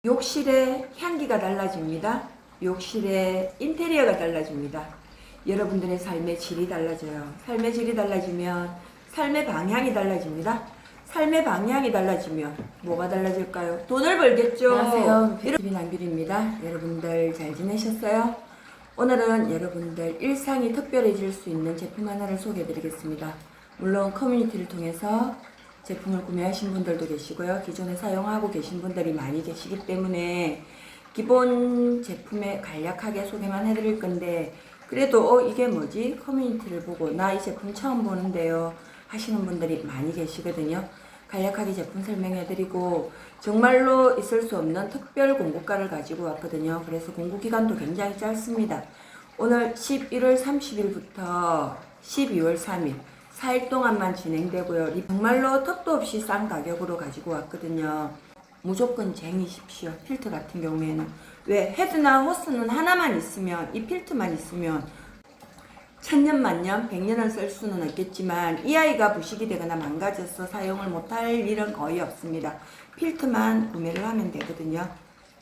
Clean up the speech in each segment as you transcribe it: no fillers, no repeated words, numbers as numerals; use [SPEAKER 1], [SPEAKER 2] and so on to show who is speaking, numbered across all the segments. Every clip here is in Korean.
[SPEAKER 1] 욕실의 향기가 달라집니다. 욕실의 인테리어가 달라집니다. 여러분들의 삶의 질이 달라져요. 삶의 질이 달라지면 삶의 방향이 달라집니다. 삶의 방향이 달라지면 뭐가 달라질까요? 돈을 벌겠죠. 안녕하세요. 비비남빌입니다. 여러분들 잘 지내셨어요? 오늘은 여러분들 일상이 특별해질 수 있는 제품 하나를 소개해 드리겠습니다. 물론 커뮤니티를 통해서 제품을 구매하신 분들도 계시고요. 기존에 사용하고 계신 분들이 많이 계시기 때문에 기본 제품에 간략하게 소개만 해드릴 건데, 그래도 이게 뭐지? 커뮤니티를 보고 나 이 제품 처음 보는데요 하시는 분들이 많이 계시거든요. 간략하게 제품 설명해드리고 정말로 있을 수 없는 특별 공고가를 가지고 왔거든요. 그래서 공고기간도 굉장히 짧습니다. 오늘 11월 30일부터 12월 3일 4일 동안만 진행되고요. 정말로 턱도 없이 싼 가격으로 가지고 왔거든요. 무조건 쟁이십시오. 필터 같은 경우에는 왜 헤드나 호스는 하나만 있으면, 이 필터만 있으면 천년 만년 100년을 쓸 수는 없겠지만 이 아이가 부식이 되거나 망가져서 사용을 못할 일은 거의 없습니다. 필터만 구매를 하면 되거든요.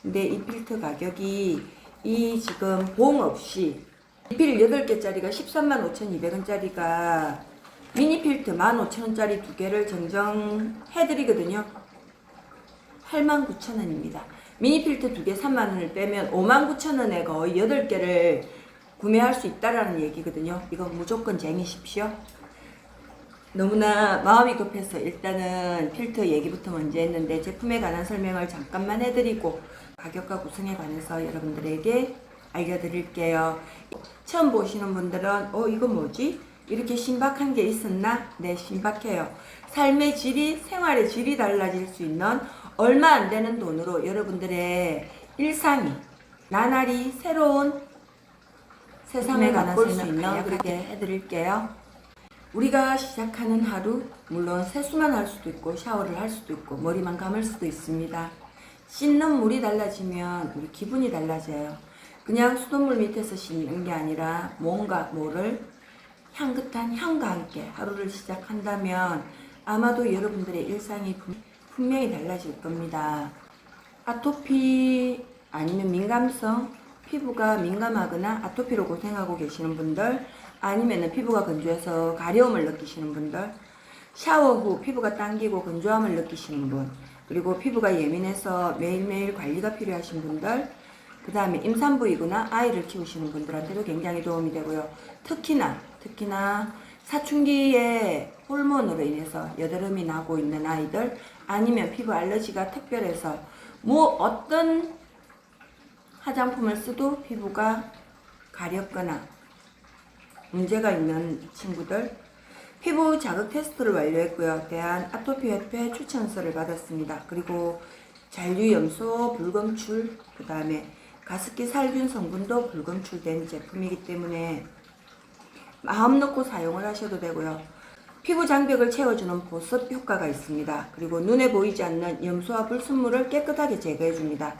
[SPEAKER 1] 근데 이 필터 가격이 이 지금 보험 없이 필 8개짜리가 135,200원짜리가 미니 필터 15,000원짜리 2개를 정정해드리거든요. 89,000원입니다. 미니 필터 2개 3만원을 빼면 59,000원에 거의 8개를 구매할 수 있다라는 얘기거든요. 이건 무조건 쟁이십시오. 너무나 마음이 급해서 일단은 필터 얘기부터 먼저 했는데 제품에 관한 설명을 잠깐만 해드리고 가격과 구성에 관해서 여러분들에게 알려드릴게요. 처음 보시는 분들은 이거 뭐지? 이렇게 신박한 게 있었나? 네, 신박해요. 삶의 질이, 생활의 질이 달라질 수 있는 얼마 안 되는 돈으로 여러분들의 일상이 나날이 새로운 세상을 맛볼 수 있는 그렇게 해드릴게요. 우리가 시작하는 하루, 물론 세수만 할 수도 있고 샤워를 할 수도 있고 머리만 감을 수도 있습니다. 씻는 물이 달라지면 우리 기분이 달라져요. 그냥 수돗물 밑에서 씻는 게 아니라 뭔가 뭐를 향긋한 향과 함께 하루를 시작한다면 아마도 여러분들의 일상이 분명히 달라질 겁니다. 아토피 아니면 민감성, 피부가 민감하거나 아토피로 고생하고 계시는 분들, 아니면 피부가 건조해서 가려움을 느끼시는 분들, 샤워 후 피부가 당기고 건조함을 느끼시는 분, 그리고 피부가 예민해서 매일매일 관리가 필요하신 분들, 그 다음에 임산부이거나 아이를 키우시는 분들한테도 굉장히 도움이 되고요. 특히나 사춘기에 호르몬으로 인해서 여드름이 나고 있는 아이들, 아니면 피부 알러지가 특별해서 어떤 화장품을 써도 피부가 가렵거나 문제가 있는 친구들, 피부 자극 테스트를 완료했고요. 대한아토피협회 추천서를 받았습니다. 그리고 잔류염소 불검출, 그 다음에 가습기 살균 성분도 불검출된 제품이기 때문에 마음 놓고 사용을 하셔도 되고요. 피부 장벽을 채워주는 보습 효과가 있습니다. 그리고 눈에 보이지 않는 염소와 불순물을 깨끗하게 제거해줍니다.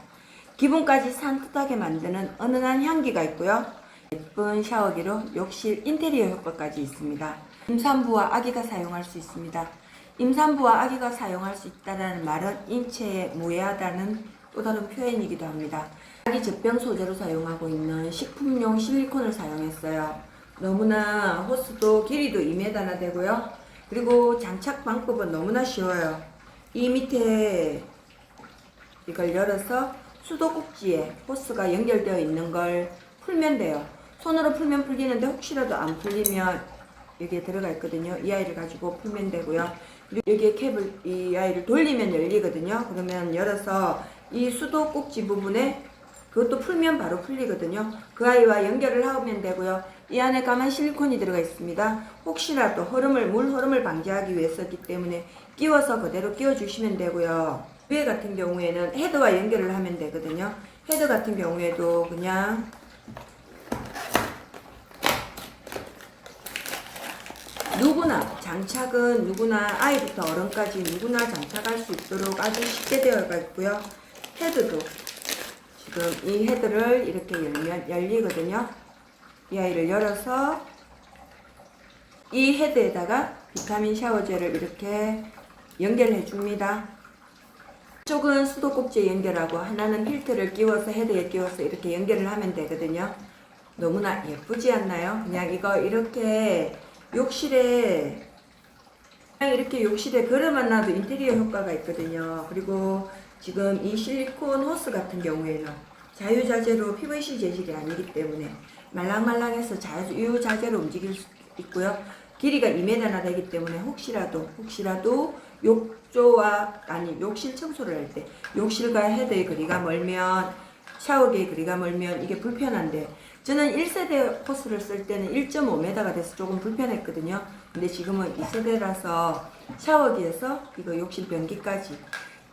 [SPEAKER 1] 기분까지 산뜻하게 만드는 은은한 향기가 있고요. 예쁜 샤워기로 욕실 인테리어 효과까지 있습니다. 임산부와 아기가 사용할 수 있습니다. 임산부와 아기가 사용할 수 있다는 말은 인체에 무해하다는 또 다른 표현이기도 합니다. 아기 젖병 소재로 사용하고 있는 식품용 실리콘을 사용했어요. 너무나 호스도 길이도 2m나 되고요. 그리고 장착 방법은 너무나 쉬워요. 이 밑에 이걸 열어서 수도꼭지에 호스가 연결되어 있는 걸 풀면 돼요. 손으로 풀면 풀리는데 혹시라도 안 풀리면 여기에 들어가 있거든요. 이 아이를 가지고 풀면 되고요. 여기에 캡을, 이 아이를 돌리면 열리거든요. 그러면 열어서 이 수도꼭지 부분에 그것도 풀면 바로 풀리거든요. 그 아이와 연결을 하면 되고요. 이 안에 까만 실리콘이 들어가 있습니다. 혹시라도 물 흐름을 방지하기 위해서이기 때문에 끼워서 그대로 끼워주시면 되고요. 위에 같은 경우에는 헤드와 연결을 하면 되거든요. 헤드 같은 경우에도 그냥 장착은 누구나 아이부터 어른까지 누구나 장착할 수 있도록 아주 쉽게 되어 있고요. 헤드도 지금 이 헤드를 이렇게 열면 열리거든요. 이 아이를 열어서 이 헤드에다가 비타민 샤워젤을 이렇게 연결해 줍니다. 쪽은 수도꼭지에 연결하고 하나는 필터를 끼워서 헤드에 끼워서 이렇게 연결을 하면 되거든요. 너무나 예쁘지 않나요? 그냥 이거 이렇게 욕실에 그냥 이렇게 욕실에 걸어만 놔도 인테리어 효과가 있거든요. 그리고 지금 이 실리콘 호스 같은 경우에는 자유자재로 PVC 재질이 아니기 때문에 말랑말랑해서 자유자재로 움직일 수 있고요. 길이가 2m나 되기 때문에 혹시라도 욕실 청소를 할 때 욕실과 헤드의 거리가 멀면 샤워기의 거리가 멀면 이게 불편한데 저는 1세대 호스를 쓸 때는 1.5m가 돼서 조금 불편했거든요. 근데 지금은 2세대라서 샤워기에서 이거 욕실 변기까지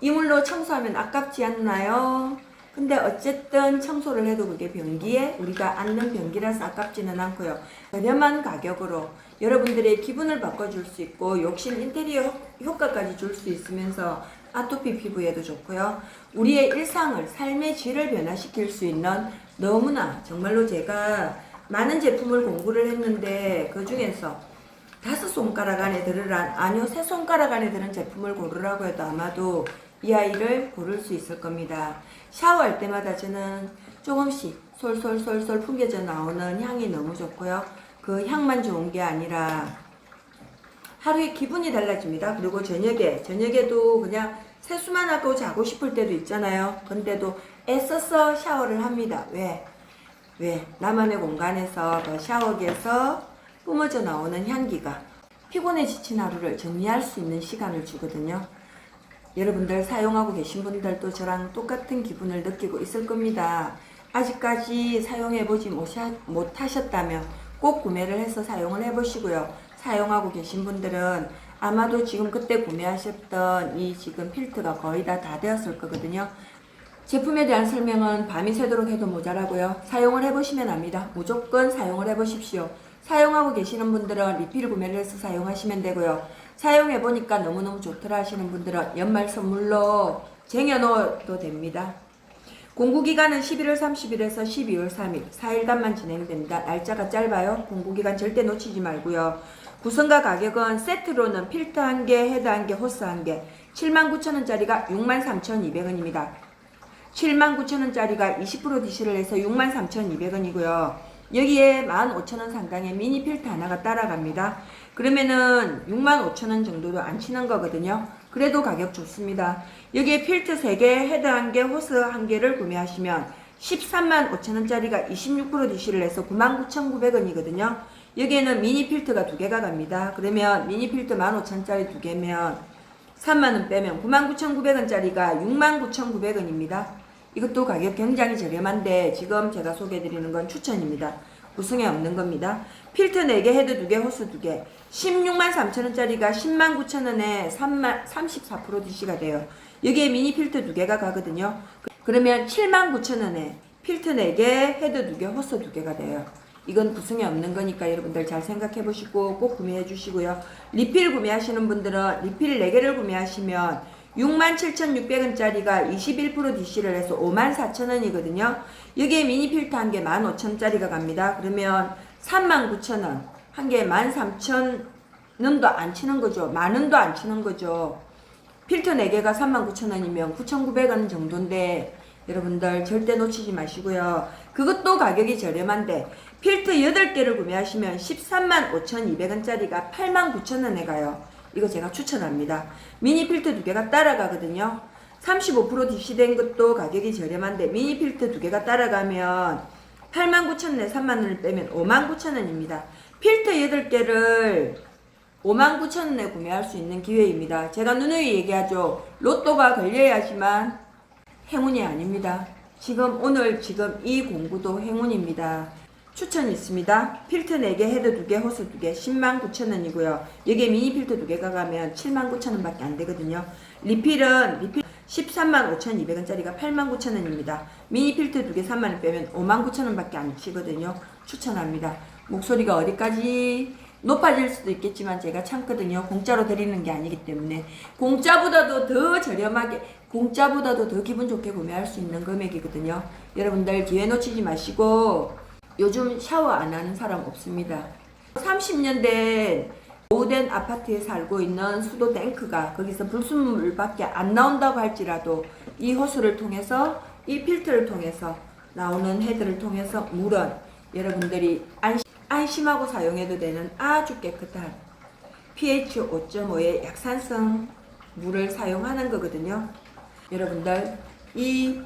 [SPEAKER 1] 이물로 청소하면 아깝지 않나요? 근데 어쨌든 청소를 해도 그게 변기에 우리가 앉는 변기라서 아깝지는 않고요. 저렴한 가격으로 여러분들의 기분을 바꿔줄 수 있고 욕실 인테리어 효과까지 줄 수 있으면서 아토피 피부에도 좋고요. 우리의 일상을 삶의 질을 변화시킬 수 있는 너무나 정말로 제가 많은 제품을 공부를 했는데 그 중에서 5손가락 안에 들으란 아니요 3손가락 안에 드는 제품을 고르라고 해도 아마도 이 아이를 고를 수 있을 겁니다. 샤워할 때마다 저는 조금씩 솔솔솔솔 풍겨져 나오는 향이 너무 좋고요. 그 향만 좋은 게 아니라 하루에 기분이 달라집니다. 그리고 저녁에도 그냥 세수만 하고 자고 싶을 때도 있잖아요. 근데도 애써서 샤워를 합니다. 왜? 나만의 공간에서 그 샤워기에서 뿜어져 나오는 향기가 피곤해 지친 하루를 정리할 수 있는 시간을 주거든요. 여러분들 사용하고 계신 분들도 저랑 똑같은 기분을 느끼고 있을 겁니다. 아직까지 사용해보지 못하셨다면 꼭 구매를 해서 사용을 해보시고요. 사용하고 계신 분들은 아마도 지금 그때 구매하셨던 이 지금 필터가 거의 다 되었을 거거든요. 제품에 대한 설명은 밤이 새도록 해도 모자라고요. 사용을 해보시면 압니다. 무조건 사용을 해보십시오. 사용하고 계시는 분들은 리필 구매를 해서 사용하시면 되고요. 사용해보니까 너무너무 좋더라 하시는 분들은 연말 선물로 쟁여놓아도 됩니다. 공구기간은 11월 30일에서 12월 3일 4일간만 진행됩니다. 날짜가 짧아요. 공구기간 절대 놓치지 말고요. 구성과 가격은 세트로는 필터 1개, 헤드 1개, 호스 1개 79,000원짜리가 63,200원입니다. 79,000원짜리가 20% DC를 해서 63,200원이고요. 여기에 15,000원 상당의 미니 필터 하나가 따라갑니다. 그러면은 65,000원 정도도 안 치는 거거든요. 그래도 가격 좋습니다. 여기에 필터 3개, 헤드 1개, 호스 1개를 구매하시면 135,000원짜리가 26% DC를 해서 99,900원이거든요. 여기에는 미니 필터가 2개가 갑니다. 그러면 미니 필터 15,000원짜리 2개면 3만원 빼면 99,900원짜리가 69,900원입니다. 이것도 가격 굉장히 저렴한데 지금 제가 소개해드리는 건 추천입니다. 구성에 없는 겁니다. 필터 4개, 헤드 2개, 호스 2개 163,000원짜리가 109,000원에 34% DC가 돼요. 여기에 미니 필터 2개가 가거든요. 그러면 79,000원에 필터 4개, 헤드 2개, 호스 2개가 돼요. 이건 구성에 없는 거니까 여러분들 잘 생각해 보시고 꼭 구매해 주시고요. 리필 구매하시는 분들은 리필 4개를 구매하시면 67,600원짜리가 21% DC를 해서 54,000원이거든요. 여기에 미니 필터 1개 15,000원짜리가 갑니다. 그러면 39,000원. 한 개에 13,000원도 안 치는 거죠. 만원도 안 치는 거죠. 필터 4개가 39,000원이면 9,900원 정도인데 여러분들 절대 놓치지 마시고요. 그것도 가격이 저렴한데 필터 8개를 구매하시면 135,200원짜리가 89,000원에 가요. 이거 제가 추천합니다. 미니 필터 2개가 따라가거든요. 35% DC 된 것도 가격이 저렴한데 미니 필터 2개가 따라가면 89,000원에 3만원을 빼면 59,000원입니다. 필터 8개를 59,000원에 구매할 수 있는 기회입니다. 제가 누누이 얘기하죠. 로또가 걸려야지만 행운이 아닙니다. 오늘 이 공구도 행운입니다. 추천이 있습니다. 필터 4개, 헤드 2개, 호스 2개 109,000원이고요. 여기에 미니 필터 2개가 가면 79,000원밖에 안 되거든요. 리필 135,200원짜리가 89,000원입니다. 미니 필터 2개 3만원 빼면 59,000원밖에 안 치거든요. 추천합니다. 목소리가 어디까지 높아질 수도 있겠지만 제가 참거든요. 공짜로 드리는 게 아니기 때문에 공짜보다도 더 저렴하게 공짜보다도 더 기분 좋게 구매할 수 있는 금액이거든요. 여러분들 기회 놓치지 마시고 요즘 샤워 안 하는 사람 없습니다. 30년 된 노후된 아파트에 살고 있는 수도 탱크가 거기서 불순물밖에 안 나온다고 할지라도 이 호수를 통해서 이 필터를 통해서 나오는 헤드를 통해서 물은 여러분들이 안심하고 사용해도 되는 아주 깨끗한 pH 5.5의 약산성 물을 사용하는 거거든요. 여러분들 이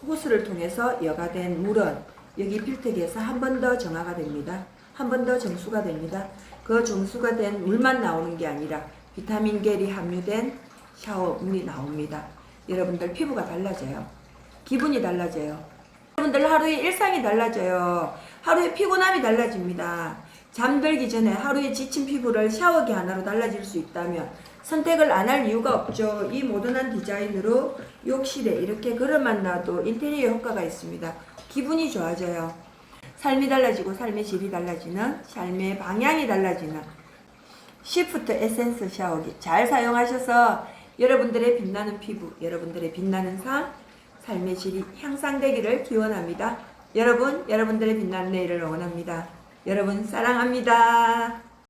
[SPEAKER 1] 호수를 통해서 여가된 물은 여기 필터기에서 한 번 더 정화가 됩니다. 한 번 더 정수가 됩니다. 그 정수가 된 물만 나오는 게 아니라 비타민 겔이 함유된 샤워물이 나옵니다. 여러분들 피부가 달라져요. 기분이 달라져요. 여러분들 하루에 일상이 달라져요. 하루에 피곤함이 달라집니다. 잠들기 전에 하루에 지친 피부를 샤워기 하나로 달라질 수 있다면 선택을 안 할 이유가 없죠. 이 모던한 디자인으로 욕실에 이렇게 걸어만 놔도 인테리어 효과가 있습니다. 기분이 좋아져요. 삶이 달라지고 삶의 질이 달라지는, 삶의 방향이 달라지는 시프트 에센스 샤워기 잘 사용하셔서 여러분들의 빛나는 피부, 여러분들의 빛나는 삶의 질이 향상되기를 기원합니다. 여러분들의 빛나는 내일을 응원합니다. 여러분 사랑합니다.